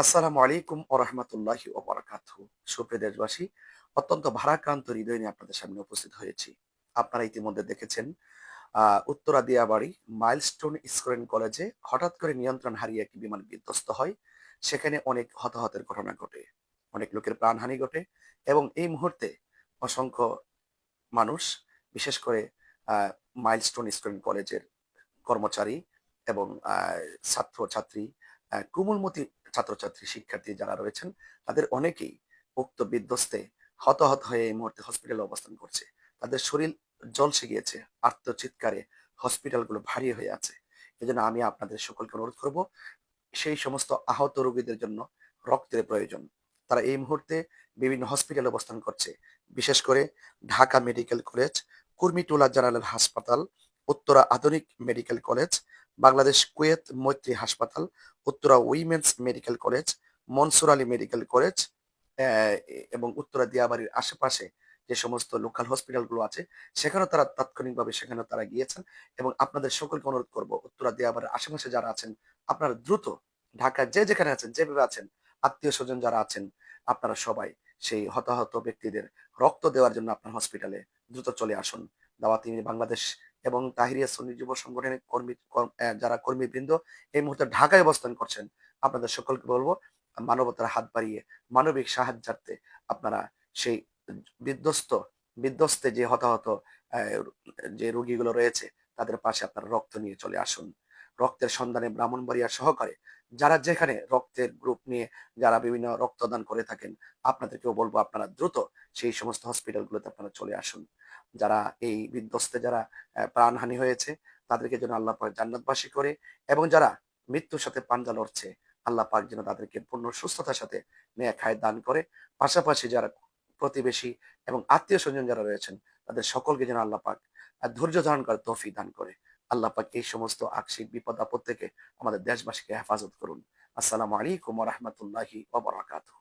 আসসালামু আলাইকুম ওয়া রাহমাতুল্লাহি ওয়া বারাকাতুহু। সুপ্রিয় দেশবাসী, অত্যন্ত ভারাক্রান্ত হৃদয় নিয়ে আপনাদের সামনে উপস্থিত হয়েছি। আপনারা ইতিমধ্যে দেখেছেন আ উত্তরা দিয়াবাড়ি মাইলস্টোন স্কুল কলেজে হঠাৎ করে নিয়ন্ত্রণ হারিয়ে একটি বিমান বিধ্বস্ত হয়। সেখানে অনেক হতাহতের ঘটনা ঘটে। অনেক লোকের প্রাণহানি ঘটে এবং এই মুহূর্তে অসংখ্য মানুষ, বিশেষ করে আ মাইলস্টোন স্কুল কলেজের কর্মচারী এবং ছাত্র-ছাত্রী, কোমলমতি ছাত্রছাত্রী, শিক্ষার্থী যারা রয়েছেন, তাদের অনেকেই উক্ত বিধ্বস্তে হতাহত হয়ে এই মুহূর্তে হসপিটালে অবস্থান করছে। তাদের শরীর ঝলসে গিয়েছে। আর্তচিৎকারে হসপিটালগুলো ভারী হয়ে আছে। এজন্য আমি আপনাদের সকলকে অনুরোধ করব, সেই সমস্ত আহত রোগীদের জন্য রক্তের প্রয়োজন। তারা এই মুহূর্তে বিভিন্ন হসপিটালে অবস্থান করছে। বিশেষ করে Dhaka medical college, Kurmitola general হাসপাতাল, উত্তরা আধুনিক মেডিকেল কলেজ, বাংলাদেশ কুয়েত মৈত্রী হাসপাতাল, Uttara women's medical college, Mansur Ali medical college, এবং উত্তরা দিয়াবাড়ির আশেপাশে যে সমস্ত লোকাল হসপিটালগুলো আছে, সেখানেও তারা তাৎক্ষণিকভাবে সেখানেও তারা গিয়েছেন। এবং আপনাদের সকলকে অনুরোধ করব, উত্তরা দিয়াবাড়ির আশেপাশে যারা আছেন, আপনারা দ্রুত ঢাকায় যে যেখানে আছেন, যেভাবে আছেন, আত্মীয়স্বজন যারা আছেন, আপনারা সবাই সেই হতাহত ব্যক্তিদের রক্ত দেওয়ার জন্য আপনার হসপিটালে দ্রুত চলে আসুন। দাওয়াত বাংলাদেশ এবং তাহিরিয়া সুন্নি যুব সংগঠনের যারা কর্মীবৃন্দ এই মুহূর্তে ঢাকায় অবস্থান করছেন, আপনাদের সকলকে বলব, মানবতার হাত বাড়িয়ে মানবিক সাহায্যার্থে আপনারা সেই বিধ্বস্ত বিধ্বস্তে যে হতাহত আহ, যে রোগীগুলো রয়েছে, তাদের পাশে আপনারা রক্ত নিয়ে চলে আসুন। রক্তের সন্ধানে ব্রাহ্মণবাড়িয়া সহকারে যারা যেখানে রক্তের গ্রুপ নিয়ে যারা বিভিন্ন রক্তদান করে থাকেন, আপনাদেরকেও বলবো আপনারা দ্রুত সেই সমস্ত হসপিটালগুলোতে আপনারা চলে আসুন। যারা এই বিধ্বস্তে যারা প্রাণহানি হয়েছে, তাদেরকে যেন আল্লাহ পাক জান্নাতবাসী করে, এবং যারা মৃত্যুর সাথে পাঞ্জা লড়ছে, আল্লাহ পাক যেন তাদেরকে পূর্ণ সুস্থতার সাথে নেক হায়াত দান করে। পাশাপাশি যারা প্রতিবেশী এবং আত্মীয় স্বজন যারা রয়েছেন, তাদের সকলকে যেন আল্লাহ পাক ধৈর্য ধারণ করার তৌফিক দান করে। আল্লাহ পাক এই সমস্ত আকস্মিক বিপদ আপদ থেকে আমাদের দেশবাসীকে হেফাজত করুন। আসসালামু আলাইকুম ওয়া রাহমাতুল্লাহি ওয়া বারাকাতুহু।